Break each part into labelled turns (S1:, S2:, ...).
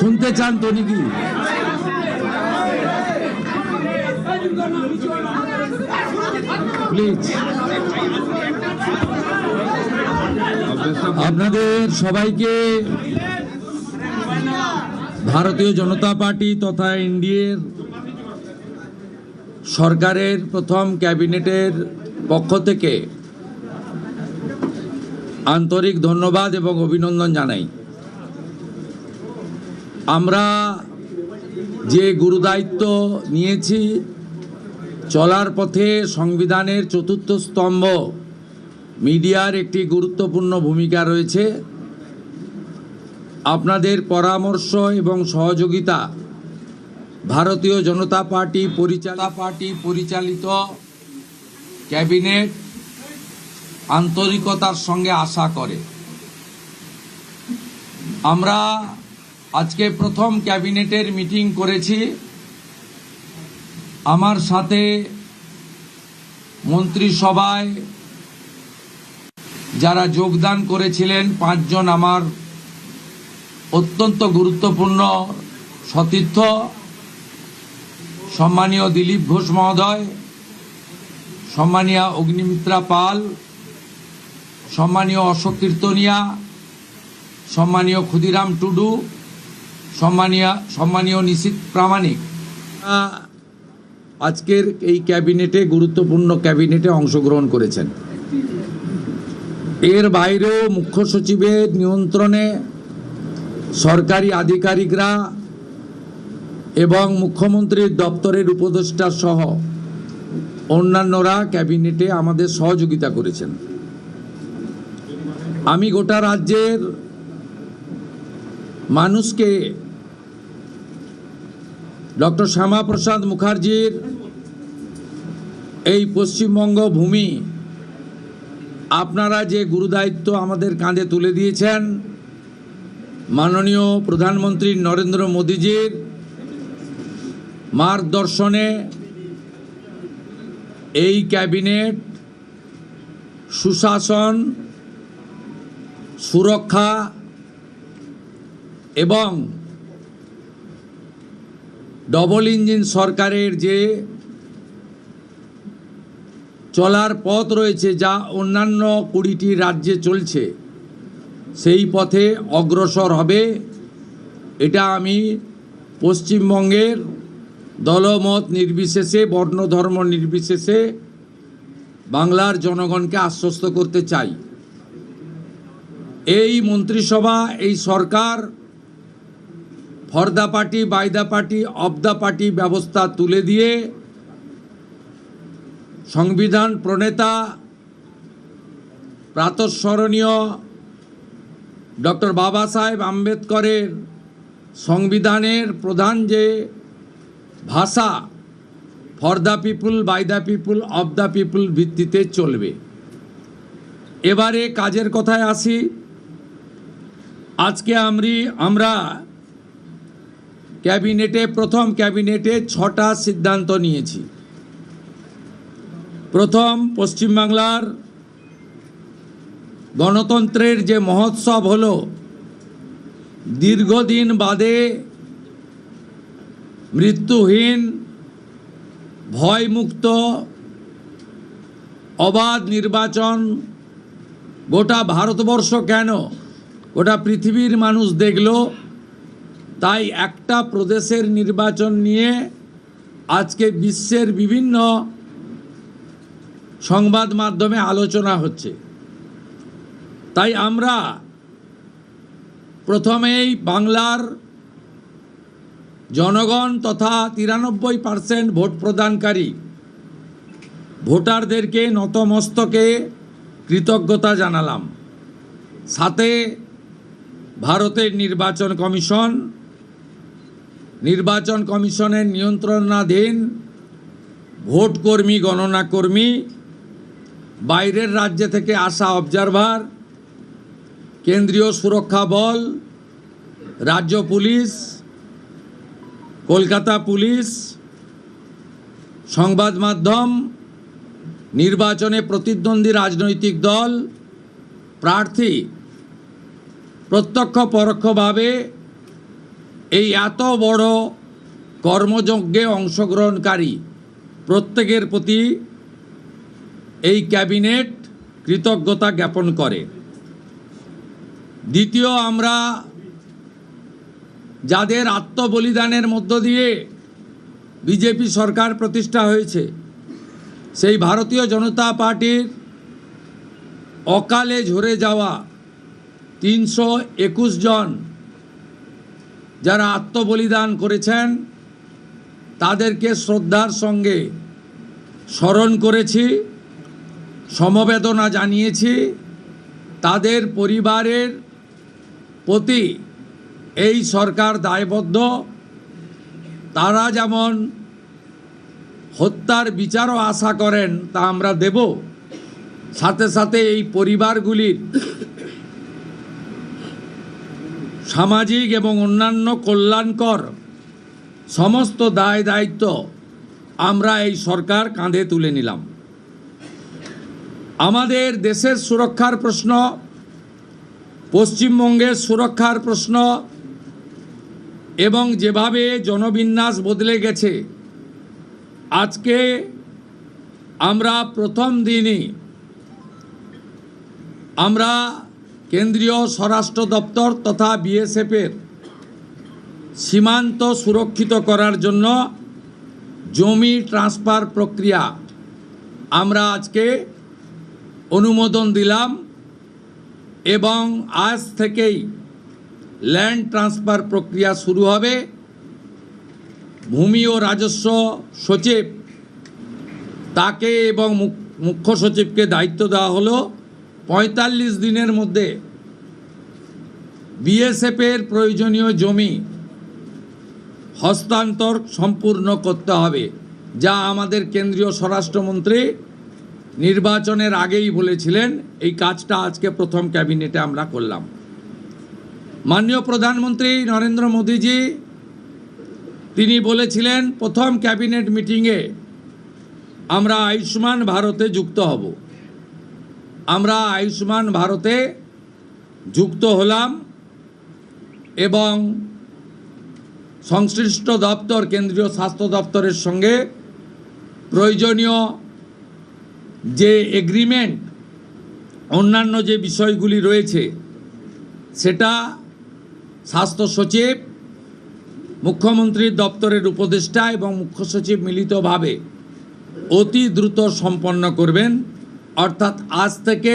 S1: শুনতে চান তো নাকি? প্লিজ আপনাদের সবাইকে ভারতীয় জনতা পার্টি তথা এনডিএর সরকারের প্রথম ক্যাবিনেটের পক্ষ থেকে আন্তরিক ধন্যবাদ এবং অভিনন্দন জানাই। আমরা যে গুরুদায়িত্ব নিয়েছি, চলার পথে সংবিধানের চতুর্থ স্তম্ভ মিডিয়ার একটি গুরুত্বপূর্ণ ভূমিকা রয়েছে। আপনাদের পরামর্শ এবং সহযোগিতা ভারতীয় জনতা পার্টি পরিচালিত ক্যাবিনেট আন্তরিকতার সঙ্গে আশা করে। আমরা আজকে প্রথম ক্যাবিনেটের মিটিং করেছি। আমার সাথে মন্ত্রিসভায় যারা যোগদান করেছিলেন 5 জন আমার অত্যন্ত গুরুত্বপূর্ণ সতীর্থ, সম্মানীয় দিলীপ ঘোষ মহোদয়, সম্মানীয় অগ্নিমিত্রা পাল, সম্মানীয় অশোক কীর্তনিয়া, সম্মানীয় ক্ষুদিরাম টুডু, সম্মানীয় নিশীথ প্রামাণিক আজকের এই ক্যাবিনেটে গুরুত্বপূর্ণ ক্যাবিনেটে অংশগ্রহণ করেছেন। এর বাইরেও মুখ্য সচিবের নিয়ন্ত্রণে সরকারি আধিকারিকরা এবং মুখ্যমন্ত্রীর দপ্তরের উপদেষ্টা সহ অন্যান্যরা ক্যাবিনেটে আমাদের সহযোগিতা করেছেন। আমি গোটা রাজ্যের মানুষকে ডক্টর শ্যামাপ্রসাদ মুখার্জির এই পশ্চিমবঙ্গ ভূমি আপনারা যে গুরুদায়িত্ব আমাদের কাঁধে তুলে দিয়েছেন, মাননীয় প্রধানমন্ত্রী নরেন্দ্র মোদীজির মার্গদর্শনে এই ক্যাবিনেট সুশাসন, সুরক্ষা এবং ডবল ইঞ্জিন সরকারের যে চলার পথ রয়েছে, যা অন্যান্য 20টি রাজ্যে চলছে, সেই পথে অগ্রসর হবে। এটা আমি পশ্চিমবঙ্গের দলমত নির্বিশেষে, বর্ণ ধর্ম নির্বিশেষে বাংলার জনগণকে আশ্বস্ত করতে চাই। এই মন্ত্রিসভা, এই সরকার for the party, by the party, of the party ব্যবস্থা তুলে দিয়ে সংবিধান প্রণেতা প্রাতঃস্মরণীয় ডক্টর বাবা সাহেব আম্বেদকরের সংবিধানের প্রধান যে ভাষা for the people, by the people, of the people ভিত্তিতে চলবে। এবারে কাজের কথায় আসি। আজকে আমরা প্রথম ক্যাবিনেটে 6টা সিদ্ধান্ত নিয়েছি। প্রথম, পশ্চিমবাংলার গণতন্ত্রের যে মহোৎসব হলো, দীর্ঘদিন বাদে মৃত্যুহীন, ভয়মুক্ত, অবাধ নির্বাচন গোটা ভারতবর্ষ কেন, গোটা পৃথিবীর মানুষ দেখল। তাই একটা প্রদেশের নির্বাচন নিয়ে আজকে বিশ্বের বিভিন্ন সংবাদ মাধ্যমে আলোচনা হচ্ছে। তাই আমরা প্রথমেই বাংলার জনগণ তথা 93% ভোট প্রদানকারী ভোটারদেরকে নতমস্তকে কৃতজ্ঞতা জানালাম। সাথে ভারতের নির্বাচন কমিশনের নিয়ন্ত্রণাধীন ভোট কর্মী, গণনা কর্মী, বাইরের রাজ্য থেকে আসা অবজারভার, কেন্দ্রীয় সুরক্ষা বল, রাজ্য পুলিশ, কলকাতা পুলিশ, সংবাদ মাধ্যম নির্বাচনে প্রতিদ্বন্দ্বী রাজনৈতিক দল প্রার্থী প্রত্যক্ষ পরোক্ষভাবে এই এত বড় কর্মযজ্ঞে অংশগ্রহণকারী প্রত্যেকের প্রতি এই ক্যাবিনেট কৃতজ্ঞতা জ্ঞাপন করে। দ্বিতীয়, আমরা যাদের আত্মবলিদানের মধ্য দিয়ে বিজেপি সরকার প্রতিষ্ঠা হয়েছে, সেই ভারতীয় জনতা পার্টির অকালে ঝরে যাওয়া 321 জন যারা আত্মবলিদান করেছেন তাদেরকে শ্রদ্ধার সঙ্গে স্মরণ করেছি, সমবেদনা জানিয়েছি। তাদের পরিবারের প্রতি এই সরকার দায়বদ্ধ। তারা যেমন হত্যার বিচারও আশা করেন তা আমরা দেব, সাথে সাথে এই পরিবারগুলির সামাজিক এবং অন্যান্য কল্যাণকর সমস্ত দায় দায়িত্ব আমরা এই সরকার কাঁধে তুলে নিলাম। আমাদের দেশের সুরক্ষার প্রশ্ন, পশ্চিমবঙ্গের সুরক্ষার প্রশ্ন এবং যেভাবে জনবিন্যাস বদলে গেছে, আজকে আমরা প্রথম দিনই আমরা কেন্দ্রীয় স্বরাষ্ট্র দপ্তর তথা বিএসএফের সীমান্ত সুরক্ষিত করার জন্য জমি ট্রান্সফার প্রক্রিয়া আমরা আজকে অনুমোদন দিলাম এবং আজ থেকেই ল্যান্ড ট্রান্সফার প্রক্রিয়া শুরু হবে। ভূমি ও রাজস্ব সচিব তাকে এবং মুখ্য সচিবকে দায়িত্ব দেওয়া হলো 45 দিনের মধ্যে বিএসএফের প্রয়োজনীয় জমি হস্তান্তর সম্পূর্ণ করতে হবে, যা আমাদের কেন্দ্রীয় স্বরাষ্ট্রমন্ত্রী নির্বাচনের আগেই বলেছিলেন। এই কাজটা আজকে প্রথম ক্যাবিনেটে আমরা করলাম। মাননীয় প্রধানমন্ত্রী নরেন্দ্র মোদীজি তিনি বলেছিলেন প্রথম ক্যাবিনেট মিটিংয়ে আমরা আয়ুষ্মান ভারতে যুক্ত হব। আমরা আয়ুষ্মান ভারতে যুক্ত হলাম এবং সংশ্লিষ্ট দপ্তর কেন্দ্রীয় স্বাস্থ্য দপ্তরের সঙ্গে প্রয়োজনীয় যে এগ্রিমেন্ট অন্যান্য যে বিষয়গুলি রয়েছে সেটা স্বাস্থ্য সচিব, মুখ্যমন্ত্রীর দপ্তরের উপদেষ্টা এবং মুখ্য সচিব মিলিতভাবে অতি দ্রুত সম্পন্ন করবেন। অর্থাৎ আজ থেকে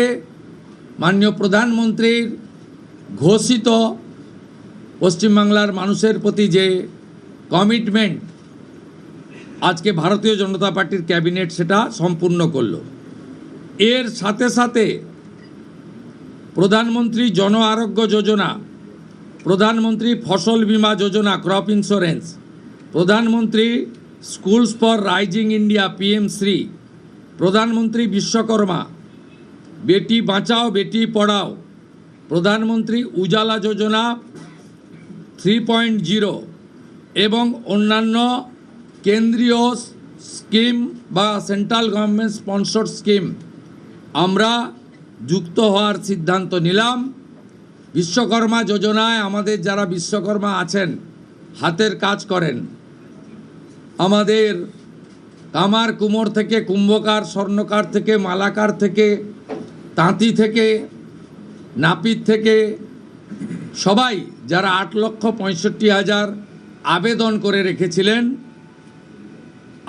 S1: মাননীয় প্রধানমন্ত্রীর ঘোষিত পশ্চিমবাংলার মানুষের প্রতি যে কমিটমেন্ট আজকে ভারতীয় জনতা পার্টির ক্যাবিনেট সেটা সম্পূর্ণ করলো। এর সাথে সাথে প্রধানমন্ত্রী জন আরোগ্য যোজনা, প্রধানমন্ত্রী ফসল বীমা যোজনা ক্রপ ইন্স্যুরেন্স, প্রধানমন্ত্রী স্কুলস ফর রাইজিং ইন্ডিয়া PM-শ্রী, প্রধানমন্ত্রী বিশ্বকর্মা, বেটি বাঁচাও বেটি পড়াও, প্রধানমন্ত্রী উজালা যোজনা 3.0 এবং অন্যান্য কেন্দ্রীয় স্কিম বা সেন্ট্রাল গভর্নমেন্ট স্পন্সর্ড স্কিম আমরা যুক্ত হওয়ার সিদ্ধান্ত নিলাম। বিশ্বকর্মা যোজনায় আমাদের যারা বিশ্বকর্মা আছেন, হাতের কাজ করেন, আমাদের কামার কুমোর থেকে কুম্ভকার, স্বর্ণকার থেকে মালাকার থেকে তাঁতি থেকে নাপিত থেকে সবাই যারা 8,65,000 আবেদন করে রেখেছিলেন,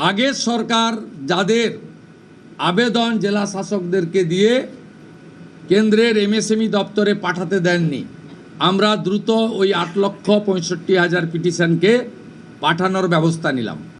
S1: আগের সরকার যাদের আবেদন জেলা শাসকদেরকে দিয়ে কেন্দ্রের MSME দপ্তরে পাঠাতে দেননি, আমরা দ্রুত ওই 8,65,000 পিটিশনকে পাঠানোর ব্যবস্থা নিলাম।